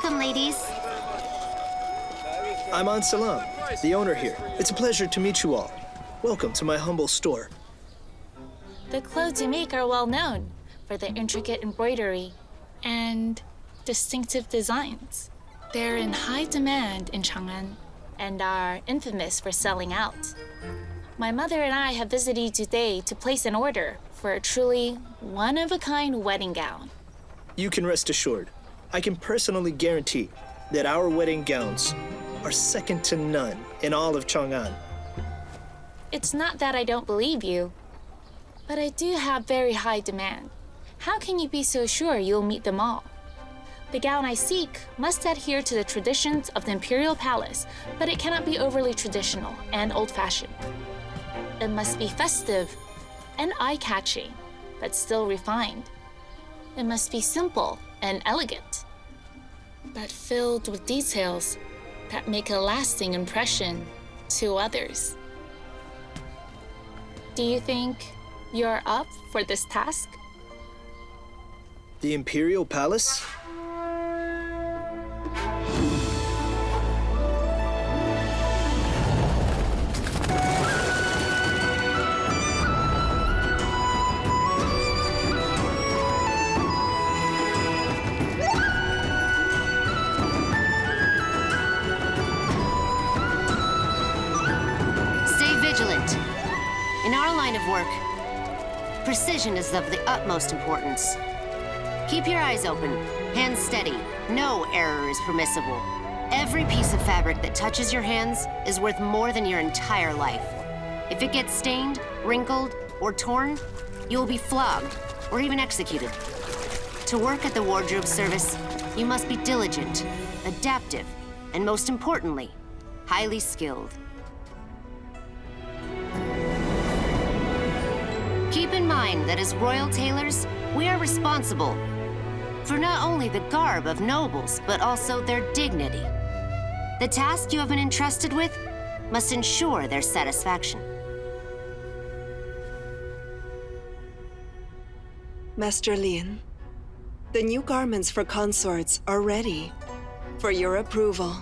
Welcome, ladies. I'm Ansalam, the owner here. It's a pleasure to meet you all. Welcome to my humble store. The clothes you make are well known for their intricate embroidery and distinctive designs. They're in high demand in Chang'an and are infamous for selling out. My mother and I have visited you today to place an order for a truly one-of-a-kind wedding gown. You can rest assured, I can personally guarantee that our wedding gowns are second to none in all of Chang'an. It's not that I don't believe you, but I do have very high demand. How can you be so sure you'll meet them all? The gown I seek must adhere to the traditions of the Imperial Palace, but it cannot be overly traditional and old-fashioned. It must be festive and eye-catching, but still refined. It must be simple and elegant, but filled with details that make a lasting impression to others. Do you think you're up for this task? The Imperial Palace? Work. Precision is of the utmost importance. Keep your eyes open, hands steady. No error is permissible. Every piece of fabric that touches your hands is worth more than your entire life. If it gets stained, wrinkled, or torn, you will be flogged or even executed. To work at the wardrobe service, you must be diligent, adaptive, and most importantly, highly skilled. Keep in mind that as royal tailors, we are responsible for not only the garb of nobles, but also their dignity. The task you have been entrusted with must ensure their satisfaction. Master Lian, the new garments for consorts are ready for your approval.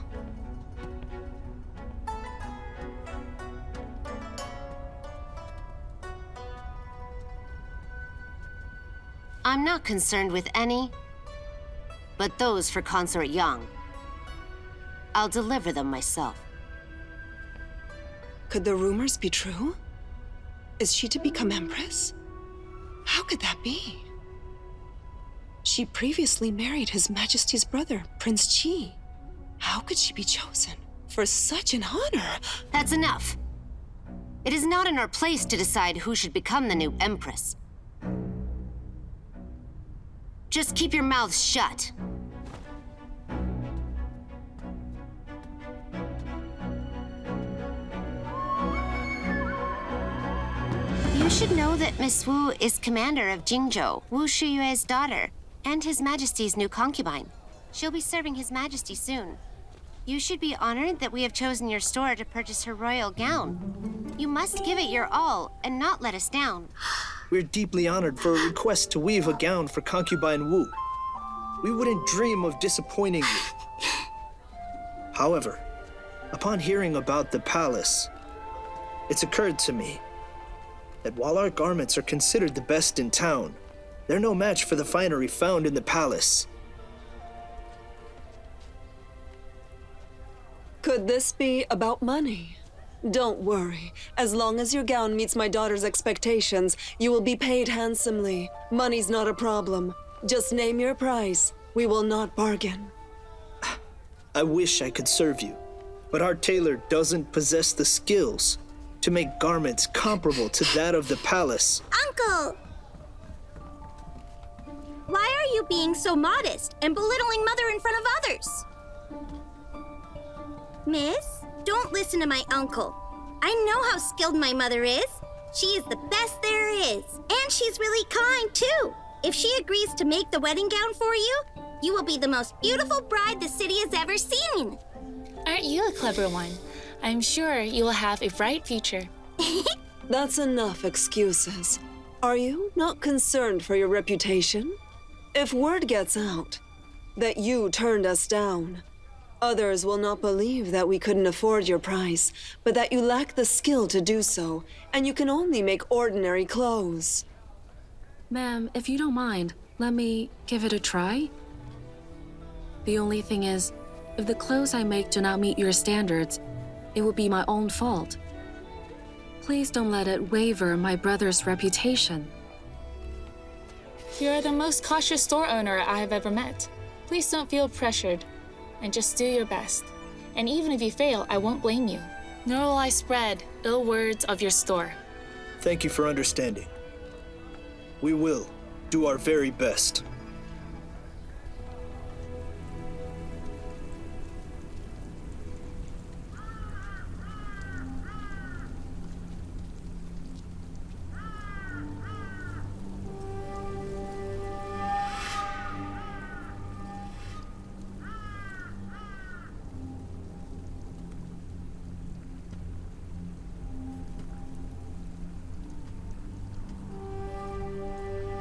I'm not concerned with any, but those for Consort Yang. I'll deliver them myself. Could the rumors be true? Is she to become Empress? How could that be? She previously married His Majesty's brother, Prince Qi. How could she be chosen for such an honor? That's enough. It is not in our place to decide who should become the new Empress. Just keep your mouths shut. You should know that Miss Wu is commander of Jingzhou, Wu Shiyue's daughter, and His Majesty's new concubine. She'll be serving His Majesty soon. You should be honored that we have chosen your store to purchase her royal gown. You must give it your all and not let us down. We're deeply honored for a request to weave a gown for concubine Wu. We wouldn't dream of disappointing you. However, upon hearing about the palace, it's occurred to me that while our garments are considered the best in town, they're no match for the finery found in the palace. Could this be about money? Don't worry. As long as your gown meets my daughter's expectations, you will be paid handsomely. Money's not a problem. Just name your price. We will not bargain. I wish I could serve you, but our tailor doesn't possess the skills to make garments comparable to that of the palace. Uncle! Why are you being so modest and belittling Mother in front of others? Miss, don't listen to my uncle. I know how skilled my mother is. She is the best there is. And she's really kind, too. If she agrees to make the wedding gown for you, you will be the most beautiful bride the city has ever seen. Aren't you a clever one? I'm sure you will have a bright future. That's enough excuses. Are you not concerned for your reputation? If word gets out, that you turned us down. Others will not believe that we couldn't afford your price, but that you lack the skill to do so, and you can only make ordinary clothes. Ma'am, if you don't mind, let me give it a try. The only thing is, if the clothes I make do not meet your standards, it would be my own fault. Please don't let it waver my brother's reputation. You're the most cautious store owner I have ever met. Please don't feel pressured, and just do your best. And even if you fail, I won't blame you. Nor will I spread ill words of your store. Thank you for understanding. We will do our very best.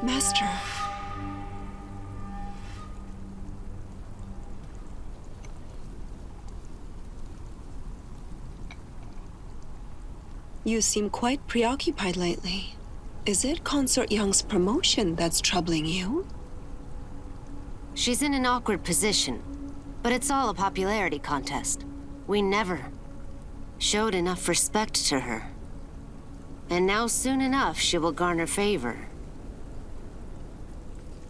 Master. You seem quite preoccupied lately. Is it Consort Young's promotion that's troubling you? She's in an awkward position, but it's all a popularity contest. We never showed enough respect to her. And now soon enough, she will garner favor.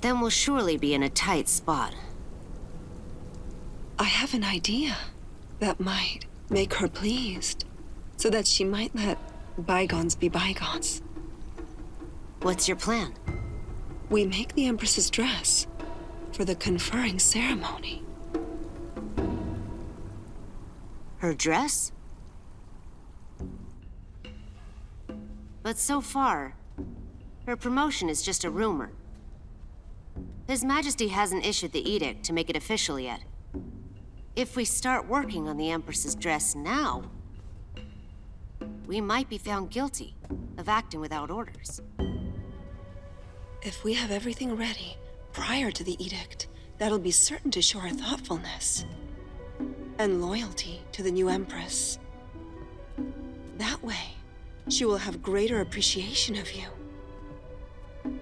Then we'll surely be in a tight spot. I have an idea that might make her pleased, so that she might let bygones be bygones. What's your plan? We make the Empress's dress for the conferring ceremony. Her dress? But so far, her promotion is just a rumor. His Majesty hasn't issued the edict to make it official yet. If we start working on the Empress's dress now, we might be found guilty of acting without orders. If we have everything ready prior to the edict, that'll be certain to show our thoughtfulness and loyalty to the new Empress. That way, she will have greater appreciation of you.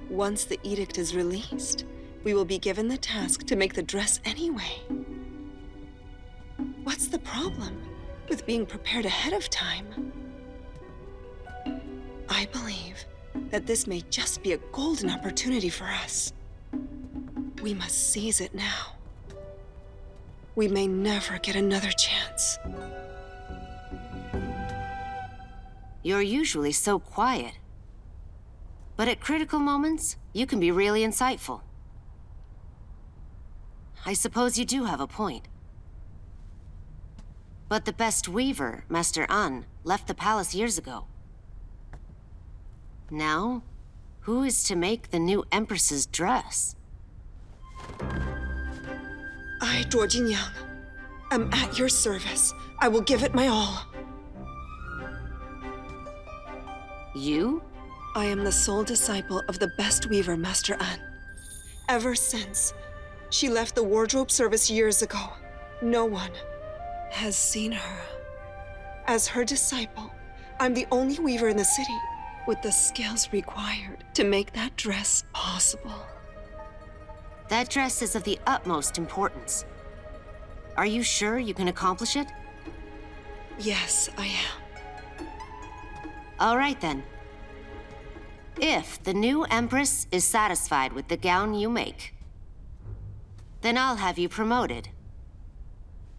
Once the edict is released, we will be given the task to make the dress anyway. What's the problem with being prepared ahead of time? I believe that this may just be a golden opportunity for us. We must seize it now. We may never get another chance. You're usually so quiet. But at critical moments, you can be really insightful. I suppose you do have a point. But the best weaver, Master An, left the palace years ago. Now, who is to make the new Empress's dress? I, Zhuo Jinniang, am at your service. I will give it my all. You? I am the sole disciple of the best weaver, Master An. Ever since she left the wardrobe service years ago, no one has seen her. As her disciple, I'm the only weaver in the city with the skills required to make that dress possible. That dress is of the utmost importance. Are you sure you can accomplish it? Yes, I am. All right then. If the new Empress is satisfied with the gown you make, then I'll have you promoted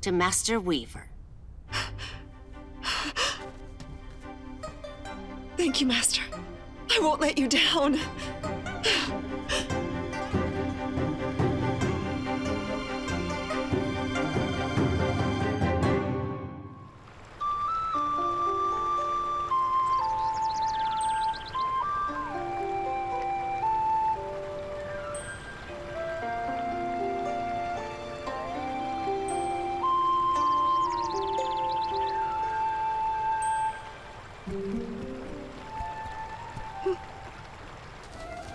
to Master Weaver. Thank you, Master. I won't let you down.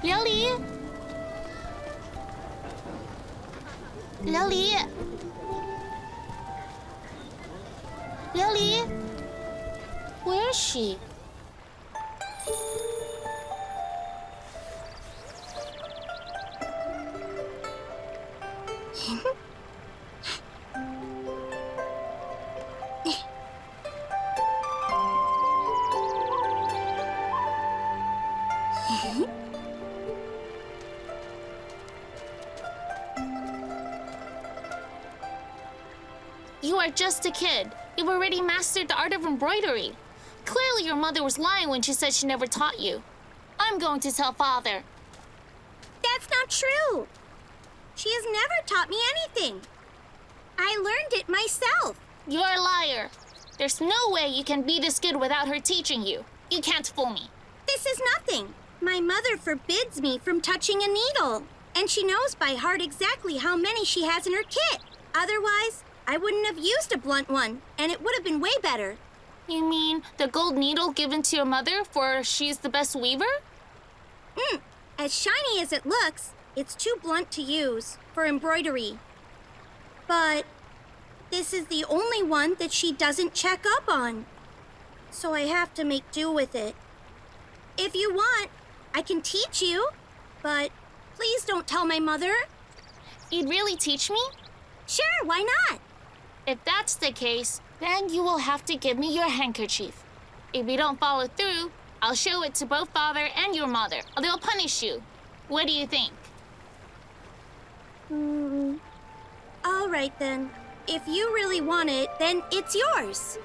Liuli, Liuli! Liuli! Where is she? You are just a kid. You've already mastered the art of embroidery. Clearly your mother was lying when she said she never taught you. I'm going to tell Father. That's not true. She has never taught me anything. I learned it myself. You're a liar. There's no way you can be this good without her teaching you. You can't fool me. This is nothing. My mother forbids me from touching a needle, and she knows by heart exactly how many she has in her kit. Otherwise, I wouldn't have used a blunt one, and it would have been way better. You mean the gold needle given to your mother for she's the best weaver? As shiny as it looks, it's too blunt to use for embroidery. But this is the only one that she doesn't check up on. So I have to make do with it. If you want, I can teach you, but please don't tell my mother. You'd really teach me? Sure, why not? If that's the case, then you will have to give me your handkerchief. If you don't follow through, I'll show it to both Father and your mother. They'll punish you. What do you think? All right then. If you really want it, then it's yours.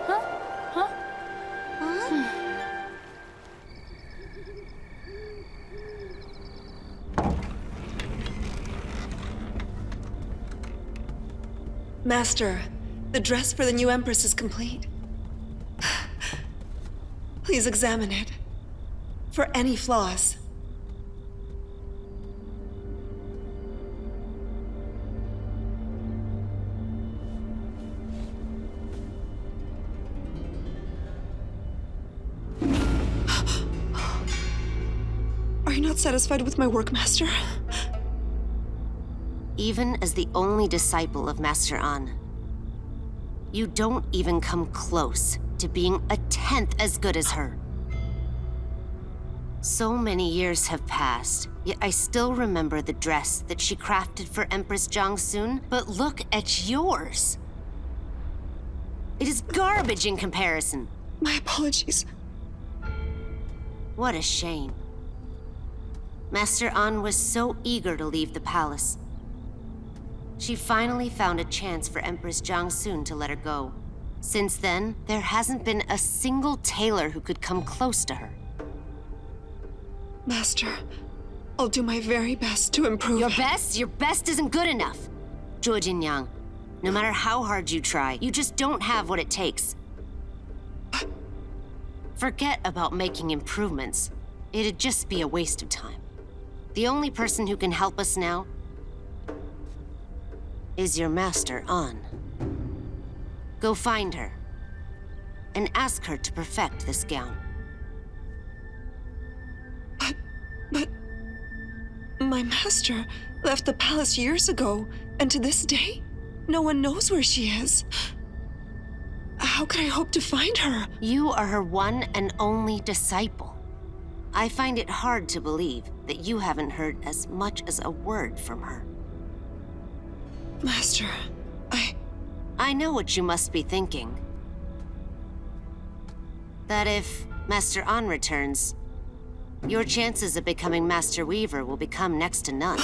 Huh? Huh? Master, the dress for the new Empress is complete. Please examine it for any flaws. Are you not satisfied with my work, Master? Even as the only disciple of Master An, you don't even come close to being a tenth as good as her. So many years have passed, yet I still remember the dress that she crafted for Empress Jiangsun, but look at yours. It is garbage in comparison. My apologies. What a shame. Master An was so eager to leave the palace. She finally found a chance for Empress Jiangsun to let her go. Since then, there hasn't been a single tailor who could come close to her. Master, I'll do my very best to improve. Your best isn't good enough. Zhuo Jinniang, no matter how hard you try, you just don't have what it takes. Forget about making improvements. It'd just be a waste of time. The only person who can help us now is your master, An. Go find her and ask her to perfect this gown. But my master left the palace years ago, and to this day, no one knows where she is. How could I hope to find her? You are her one and only disciple. I find it hard to believe that you haven't heard as much as a word from her. Master, I know what you must be thinking. That if Master An returns, your chances of becoming Master Weaver will become next to none.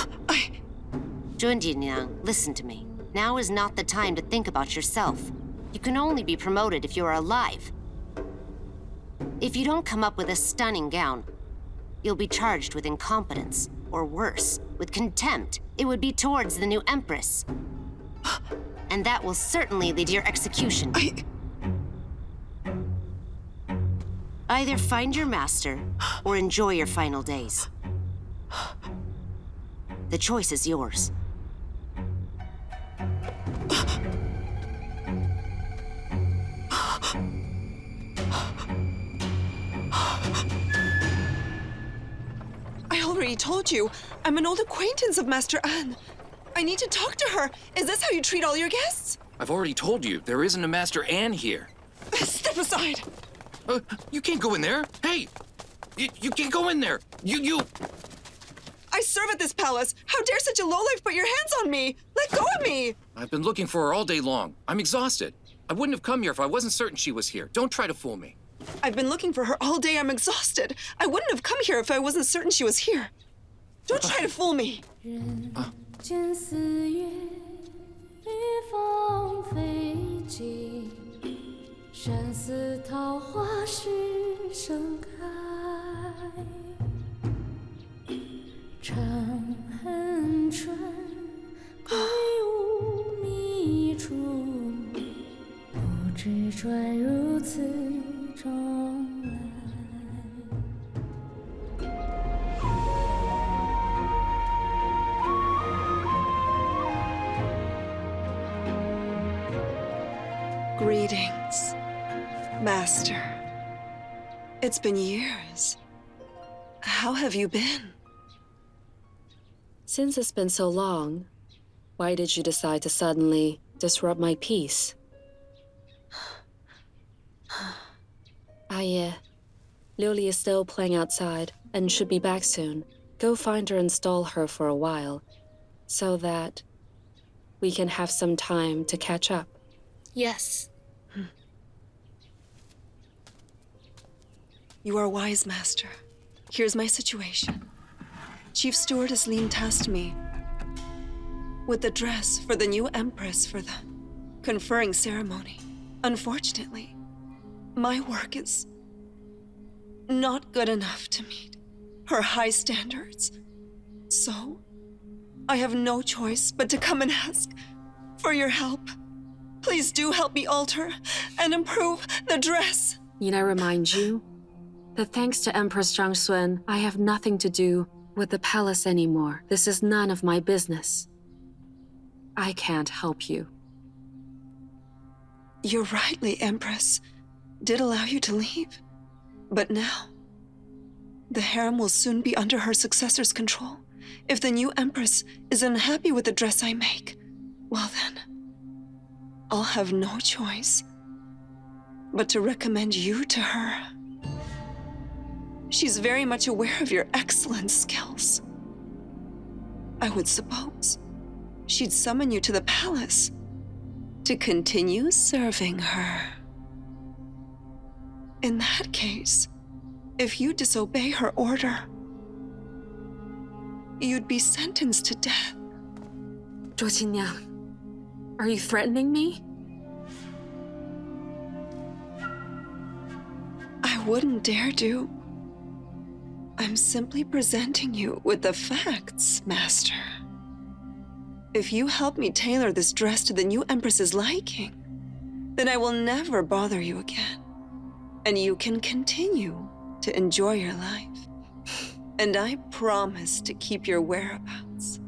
Zhuo Jinniang, listen to me. Now is not the time to think about yourself. You can only be promoted if you are alive. If you don't come up with a stunning gown, you'll be charged with incompetence, or worse, with contempt. It would be towards the new Empress. And that will certainly lead to your execution. Either find your master, or enjoy your final days. The choice is yours. I already told you, I'm an old acquaintance of Master An. I need to talk to her. Is this how you treat all your guests? I've already told you, there isn't a Master An here. Step aside. You can't go in there. Hey! You can't go in there. You... I serve at this palace. How dare such a lowlife put your hands on me? Let go of me! I've been looking for her all day long. I'm exhausted. I wouldn't have come here if I wasn't certain she was here. Don't try to fool me. I've been looking for her all day. I'm exhausted. I wouldn't have come here if I wasn't certain she was here. Don't try to fool me. 见四月与风飞尽，山寺桃花始盛开。长恨春，归无觅处，不知转入此中来。 Greetings, Master. It's been years. How have you been? Since it's been so long, why did you decide to suddenly disrupt my peace? Liuli is still playing outside and should be back soon. Go find her and stall her for a while, so that we can have some time to catch up. Yes. You are wise, Master. Here's my situation. Chief Stewardess Lin tasked me with the dress for the new Empress for the conferring ceremony. Unfortunately, my work is not good enough to meet her high standards. So, I have no choice but to come and ask for your help. Please do help me alter and improve the dress. Need I remind you that thanks to Empress Zhang Sun, I have nothing to do with the palace anymore. This is none of my business. I can't help you. You're right, Lady Empress did allow you to leave. But now, the harem will soon be under her successor's control. If the new Empress is unhappy with the dress I make, well then, I'll have no choice but to recommend you to her. She's very much aware of your excellent skills. I would suppose she'd summon you to the palace to continue serving her. In that case, if you disobey her order, you'd be sentenced to death. Zhuo Jinniang, are you threatening me? I wouldn't dare do. I'm simply presenting you with the facts, Master. If you help me tailor this dress to the new Empress's liking, then I will never bother you again. And you can continue to enjoy your life. And I promise to keep your whereabouts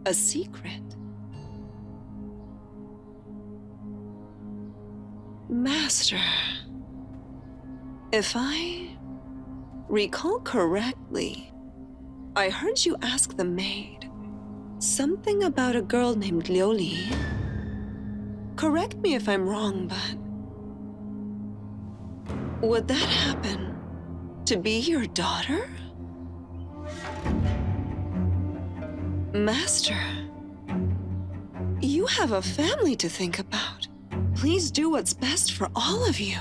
a secret. Master, if I recall correctly, I heard you ask the maid something about a girl named Liuli. Correct me if I'm wrong, but would that happen to be your daughter? Master, you have a family to think about. Please do what's best for all of you.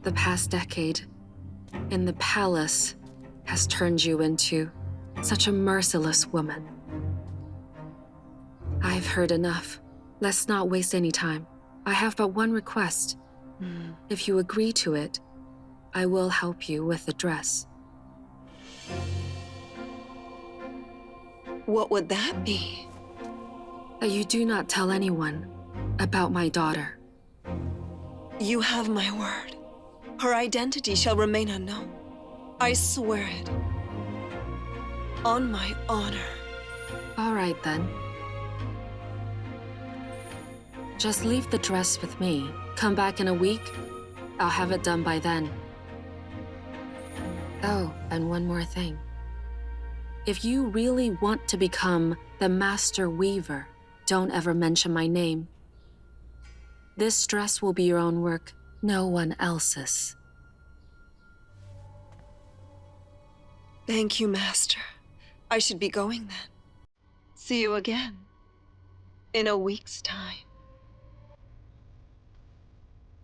The past decade in the palace has turned you into such a merciless woman. I've heard enough. Let's not waste any time. I have but one request. If you agree to it, I will help you with the dress. What would that be? That you do not tell anyone about my daughter. You have my word. Her identity shall remain unknown. I swear it. On my honor. All right, then. Just leave the dress with me. Come back in a week. I'll have it done by then. Oh, And one more thing. If you really want to become the master weaver, don't ever mention my name. This dress will be your own work, no one else's. Thank you, Master. I should be going then. See you again. In a week's time.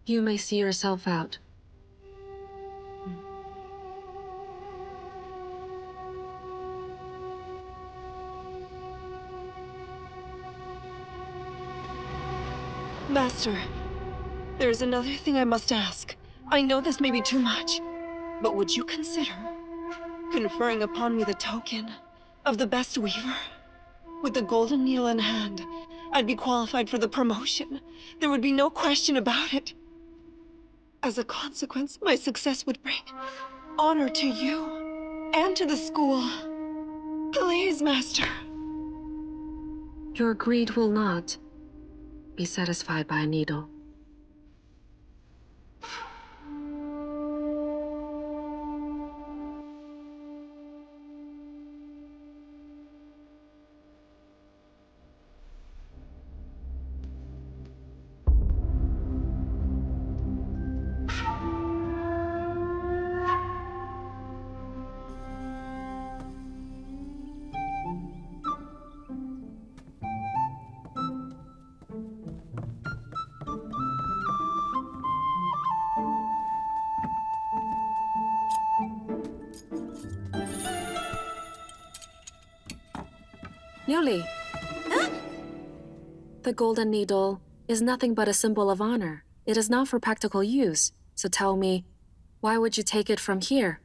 You may see yourself out. Master, there's another thing I must ask. I know this may be too much, but would you consider conferring upon me the token of the best weaver? With the golden needle in hand, I'd be qualified for the promotion. There would be no question about it. As a consequence, my success would bring honor to you and to the school. Please, Master. Your greed will not be satisfied by a needle. Liuli. The golden needle is nothing but a symbol of honor. It is not for practical use. So tell me, why would you take it from here?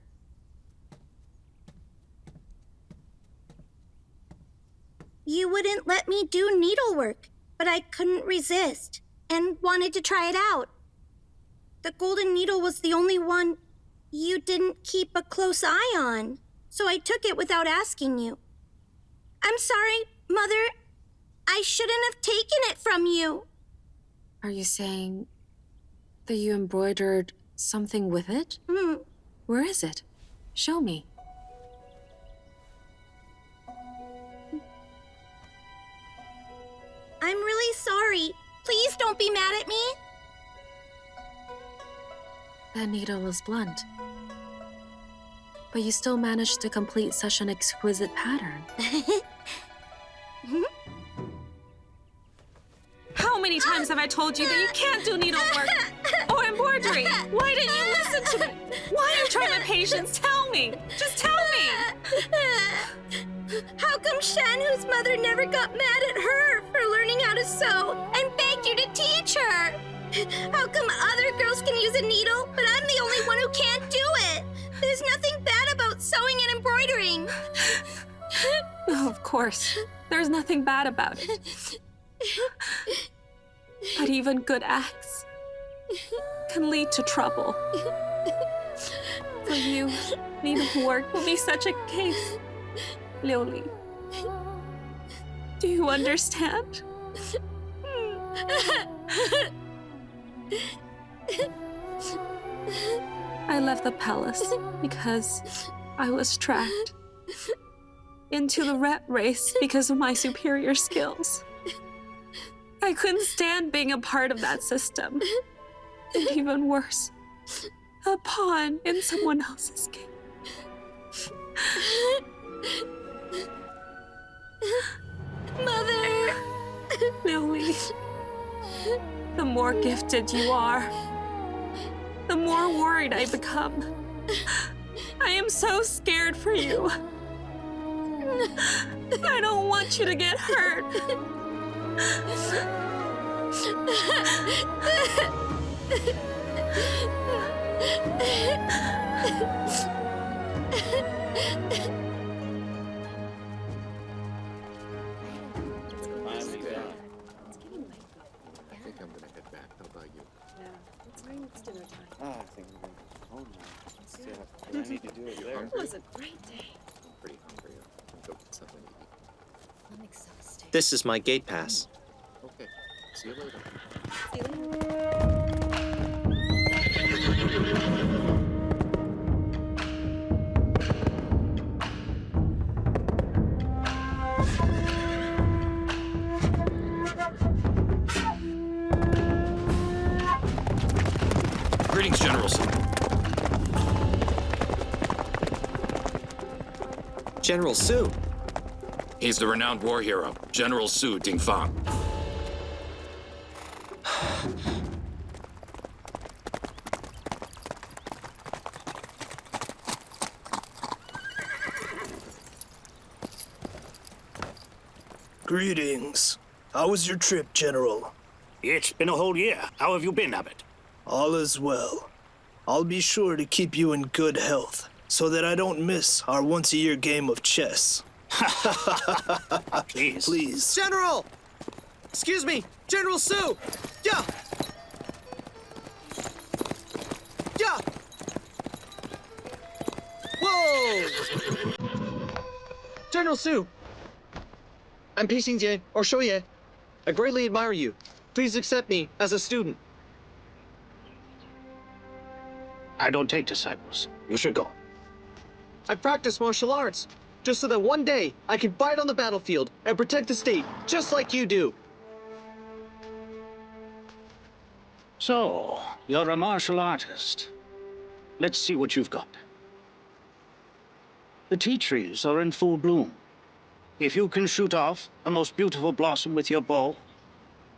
You wouldn't let me do needlework, but I couldn't resist and wanted to try it out. The golden needle was the only one you didn't keep a close eye on, so I took it without asking you. I'm sorry, Mother. I shouldn't have taken it from you. Are you saying that you embroidered something with it? Where is it? Show me. I'm really sorry. Please don't be mad at me. That needle was blunt. But you still managed to complete such an exquisite pattern. How many times have I told you that you can't do needlework or embroidery? Why didn't you listen to me? Why are you trying my patience? Tell me. Just tell me. How come Shanhu's mother never got mad at her for learning how to sew and begged you to teach her? How come other girls can use a needle, but I'm the only one who can't do it? There's nothing bad about sewing and embroidering. No, of course. There's nothing bad about it. But even good acts can lead to trouble. For you, needlework will be such a case. Liuli, do you understand? I left the palace because I was trapped into the rat race because of my superior skills. I couldn't stand being a part of that system. And even worse, a pawn in someone else's game. Mother! Liuli, the more gifted you are, the more worried I become. I am so scared for you. I don't want you to get hurt. I think I'm gonna head back. How about you? It's dinner time. I think we're going to go home now. Still have plenty to do over there. It was a great day. I'm pretty hungry. I'll go get something to eat. I'm exhausted. This is my gate pass. Okay. See you later. See you later. General Su. He's the renowned war hero, General Su Dingfang. Greetings. How was your trip, General? It's been a whole year. How have you been, Abbott? All is well. I'll be sure to keep you in good health, so that I don't miss our once-a-year game of chess. Please. Please. General! Excuse me, General Su! Yeah! Yeah! Whoa! General Su! I'm Pei Xingjian, or Shouye. I greatly admire you. Please accept me as a student. I don't take disciples. You should go. I practice martial arts, just so that one day I can fight on the battlefield and protect the state, just like you do. So, you're a martial artist. Let's see what you've got. The tea trees are in full bloom. If you can shoot off a most beautiful blossom with your bow,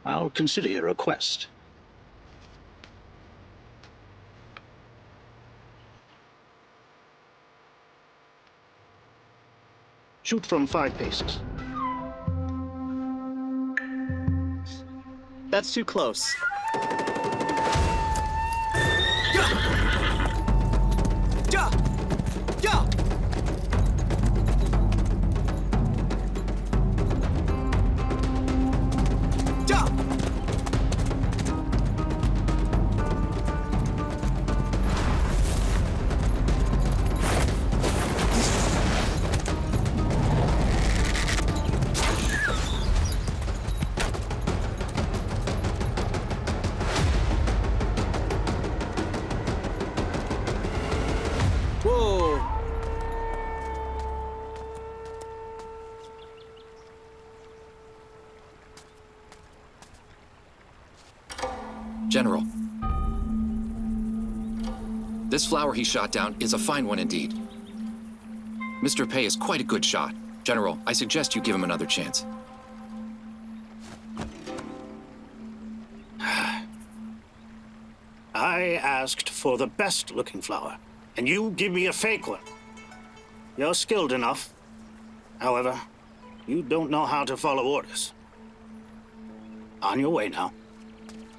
I'll consider your request. Shoot from 5 paces. That's too close. Whoa! General. This flower he shot down is a fine one indeed. Mr. Pei is quite a good shot. General, I suggest you give him another chance. I asked for the best-looking flower, and you give me a fake one. You're skilled enough. However, you don't know how to follow orders. On your way now.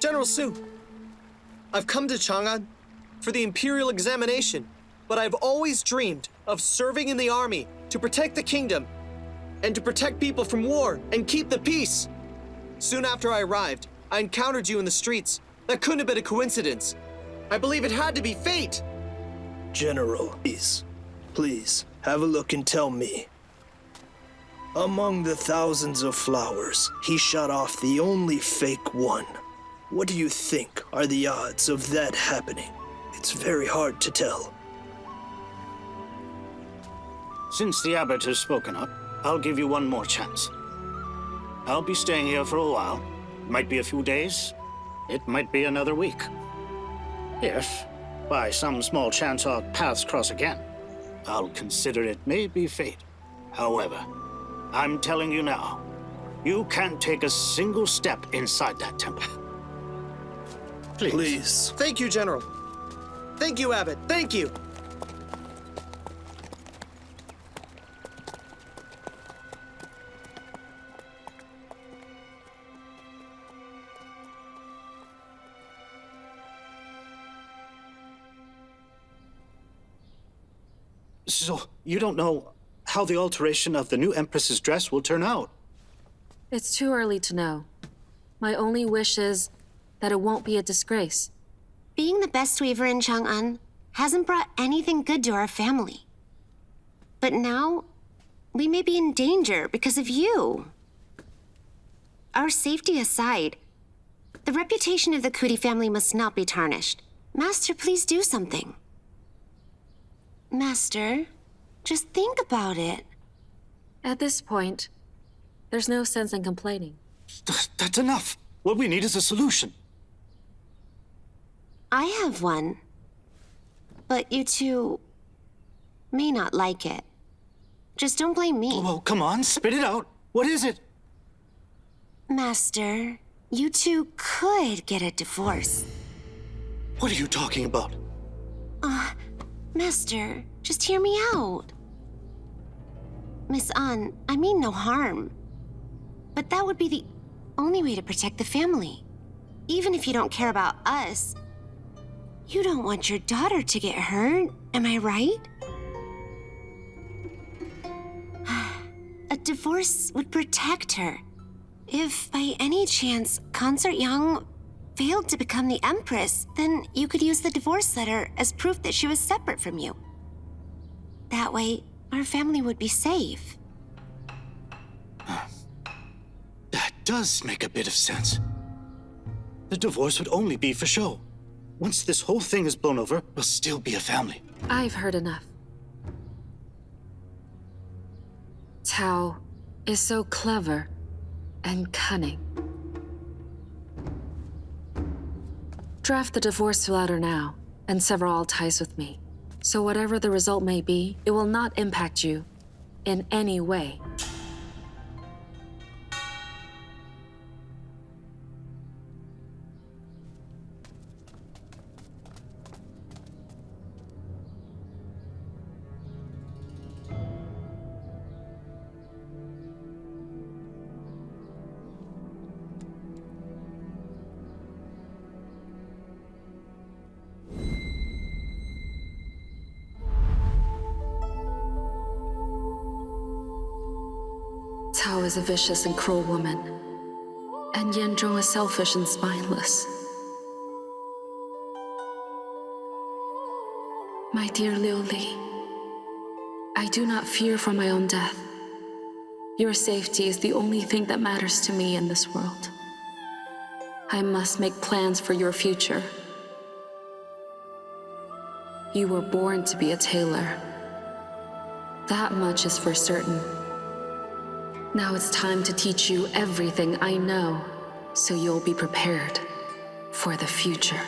General Su, I've come to Chang'an for the Imperial examination, but I've always dreamed of serving in the army to protect the kingdom and to protect people from war and keep the peace. Soon after I arrived, I encountered you in the streets. That couldn't have been a coincidence. I believe it had to be fate. General, please, have a look and tell me. Among the thousands of flowers, he shot off the only fake one. What do you think are the odds of that happening? It's very hard to tell. Since the abbot has spoken up, I'll give you one more chance. I'll be staying here for a while. Might be a few days. It might be another week. If, by some small chance, our paths cross again, I'll consider it may be fate. However, I'm telling you now, you can't take a single step inside that temple. Please. Thank you, General. Thank you, Abbot. Thank you. So, you don't know how the alteration of the new Empress's dress will turn out? It's too early to know. My only wish is that it won't be a disgrace. Being the best weaver in Chang'an hasn't brought anything good to our family. But now, we may be in danger because of you. Our safety aside, the reputation of the Coulee family must not be tarnished. Master, please do something. Master, just think about it. At this point, there's no sense in complaining. That's enough. What we need is a solution. I have one. But you two may not like it. Just don't blame me. Oh, come on, spit it out. What is it? Master, you two could get a divorce. What are you talking about? Master, just hear me out. Miss An, I mean no harm. But that would be the only way to protect the family. Even if you don't care about us, you don't want your daughter to get hurt, am I right? A divorce would protect her. If by any chance Consort Yang failed to become the Empress, then you could use the divorce letter as proof that she was separate from you. That way, our family would be safe. That does make a bit of sense. The divorce would only be for show. Once this whole thing is blown over, we'll still be a family. I've heard enough. Cao is so clever and cunning. Draft the divorce letter now and sever all ties with me. So whatever the result may be, it will not impact you in any way. Cao is a vicious and cruel woman, and Yanzhong is selfish and spineless. My dear Liuli, I do not fear for my own death. Your safety is the only thing that matters to me in this world. I must make plans for your future. You were born to be a tailor. That much is for certain. Now it's time to teach you everything I know, so you'll be prepared for the future.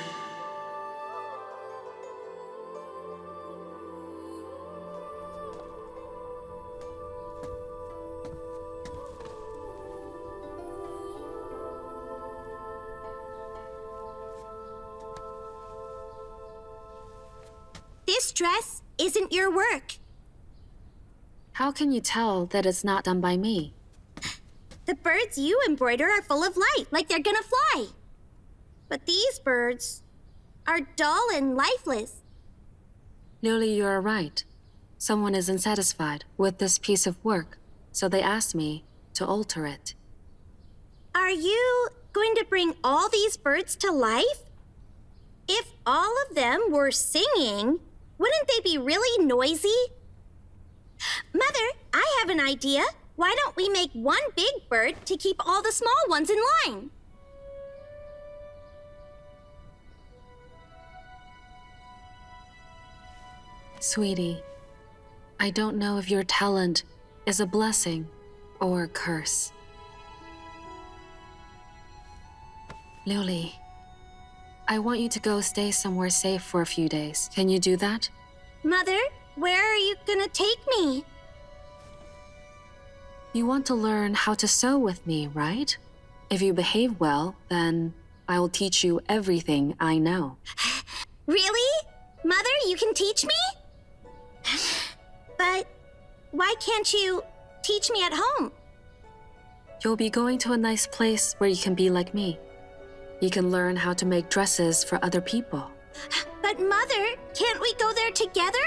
This dress isn't your work. How can you tell that it's not done by me? The birds you embroider are full of light, like they're gonna fly. But these birds are dull and lifeless. Liuli, you are right. Someone is unsatisfied with this piece of work, so they asked me to alter it. Are you going to bring all these birds to life? If all of them were singing, wouldn't they be really noisy? Mother, I have an idea. Why don't we make one big bird to keep all the small ones in line? Sweetie, I don't know if your talent is a blessing or a curse. Liuli, I want you to go stay somewhere safe for a few days. Can you do that? Mother, where are you gonna take me? You want to learn how to sew with me, right? If you behave well, then I will teach you everything I know. Really? Mother, you can teach me? But why can't you teach me at home? You'll be going to a nice place where you can be like me. You can learn how to make dresses for other people. But Mother, can't we go there together?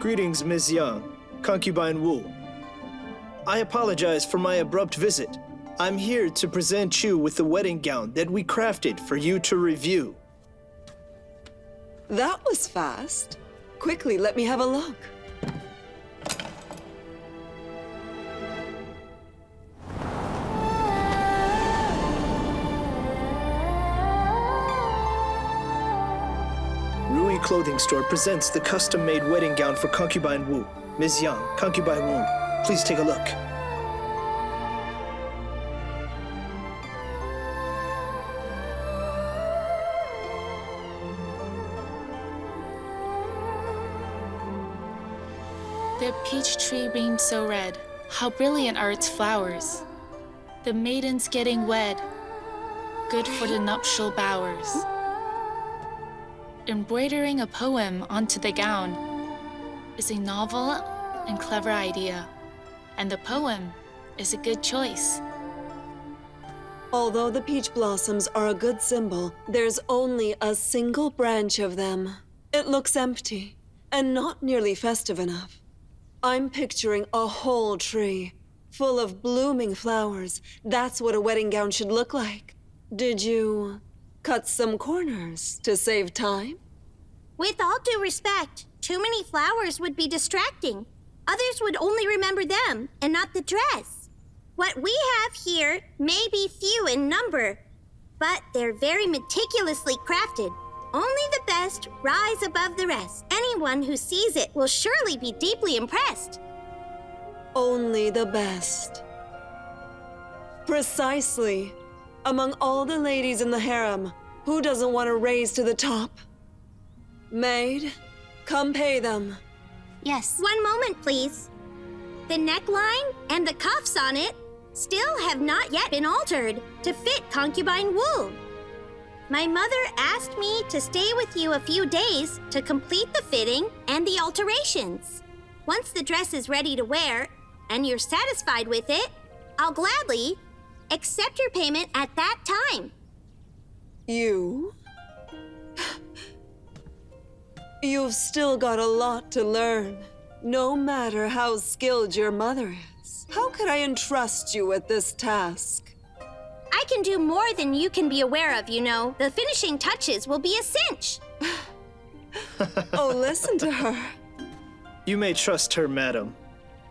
Greetings, Ms. Yang, concubine Wu. I apologize for my abrupt visit. I'm here to present you with the wedding gown that we crafted for you to review. That was fast. Quickly, let me have a look. Rui Clothing Store presents the custom-made wedding gown for concubine Wu. Ms. Yang, concubine Wu, please take a look. The peach tree beams so red. How brilliant are its flowers. The maiden's getting wed. Good for the nuptial bowers. Embroidering a poem onto the gown is a novel and clever idea. And the poem is a good choice. Although the peach blossoms are a good symbol, there's only a single branch of them. It looks empty and not nearly festive enough. I'm picturing a whole tree, full of blooming flowers. That's what a wedding gown should look like. Did you cut some corners to save time? With all due respect, too many flowers would be distracting. Others would only remember them and not the dress. What we have here may be few in number, but they're very meticulously crafted. Only the best rise above the rest. Anyone who sees it will surely be deeply impressed. Only the best. Precisely. Among all the ladies in the harem, who doesn't want to raise to the top? Maid, come pay them. Yes. One moment, please. The neckline and the cuffs on it still have not yet been altered to fit concubine Wu. My mother asked me to stay with you a few days to complete the fitting and the alterations. Once the dress is ready to wear and you're satisfied with it, I'll gladly accept your payment at that time. You? You've still got a lot to learn, no matter how skilled your mother is. How could I entrust you with this task? I can do more than you can be aware of, you know. The finishing touches will be a cinch. Oh, listen to her. You may trust her, madam.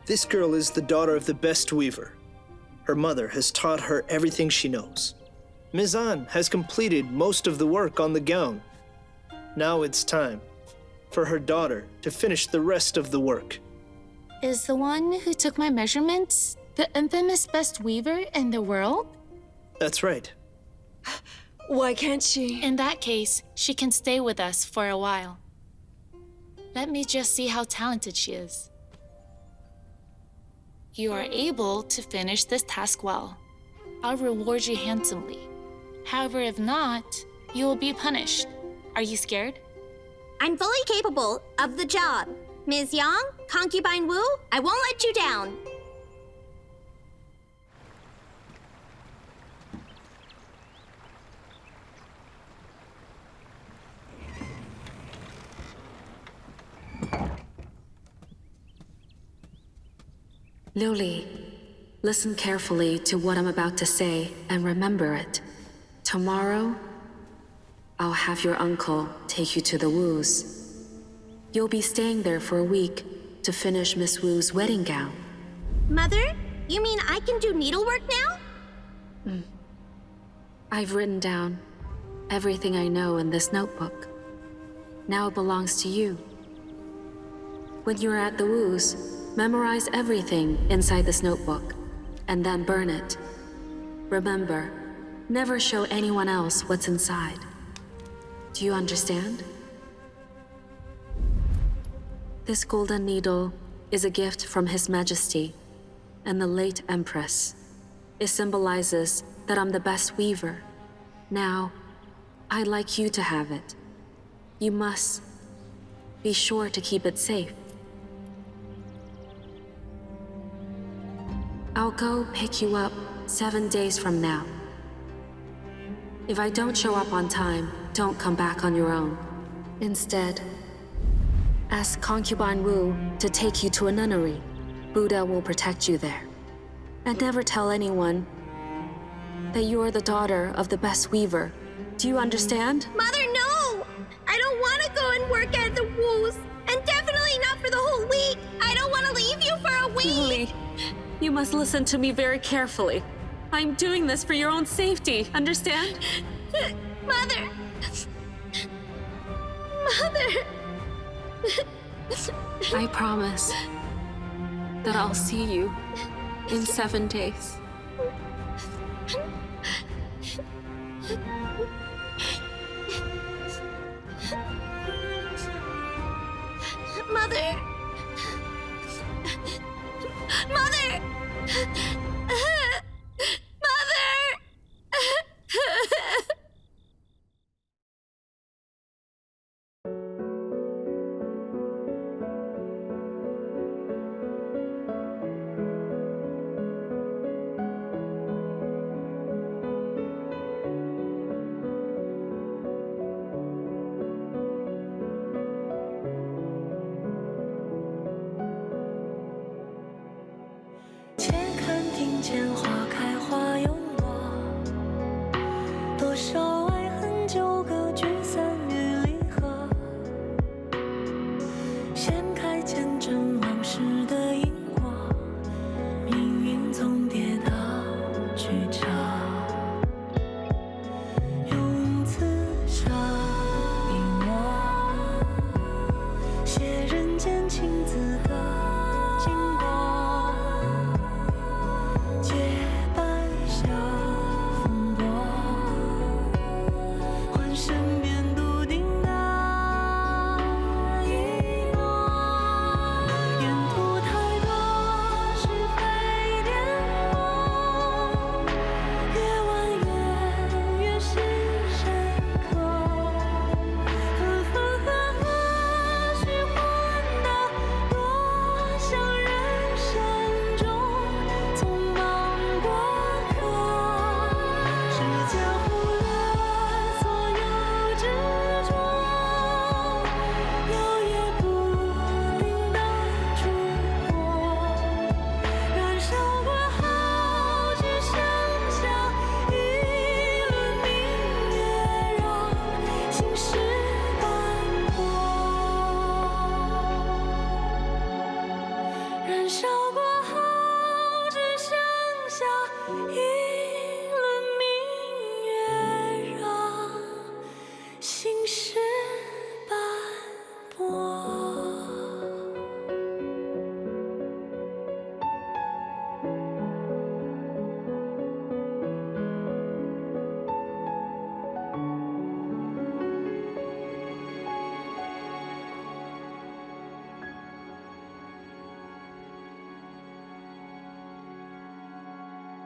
This girl is the daughter of the best weaver. Her mother has taught her everything she knows. Ms. An has completed most of the work on the gown. Now it's time for her daughter to finish the rest of the work. Is the one who took my measurements the infamous best weaver in the world? That's right. Why can't she? In that case, she can stay with us for a while. Let me just see how talented she is. You are able to finish this task well. I'll reward you handsomely. However, if not, you will be punished. Are you scared? I'm fully capable of the job. Ms. Yang, concubine Wu, I won't let you down. Liuli, listen carefully to what I'm about to say and remember it. Tomorrow, I'll have your uncle take you to the Wu's. You'll be staying there for a week to finish Miss Wu's wedding gown. Mother, you mean I can do needlework now? I've written down everything I know in this notebook. Now it belongs to you. When you're at the Wu's, memorize everything inside this notebook, and then burn it. Remember, never show anyone else what's inside. Do you understand? This golden needle is a gift from His Majesty and the late Empress. It symbolizes that I'm the best weaver. Now, I'd like you to have it. You must be sure to keep it safe. I'll go pick you up 7 days from now. If I don't show up on time, don't come back on your own. Instead, Ask concubine Wu to take you to a nunnery. Buddha will protect you there. And never tell anyone that you're the daughter of the best weaver. Do you understand? Mother, no! I don't want to go and work at the Wu's. And definitely not for the whole week. I don't want to leave you for a week. Coulee, you must listen to me very carefully. I'm doing this for your own safety, understand? Mother! Mother! I promise that I'll see you in 7 days. Mother!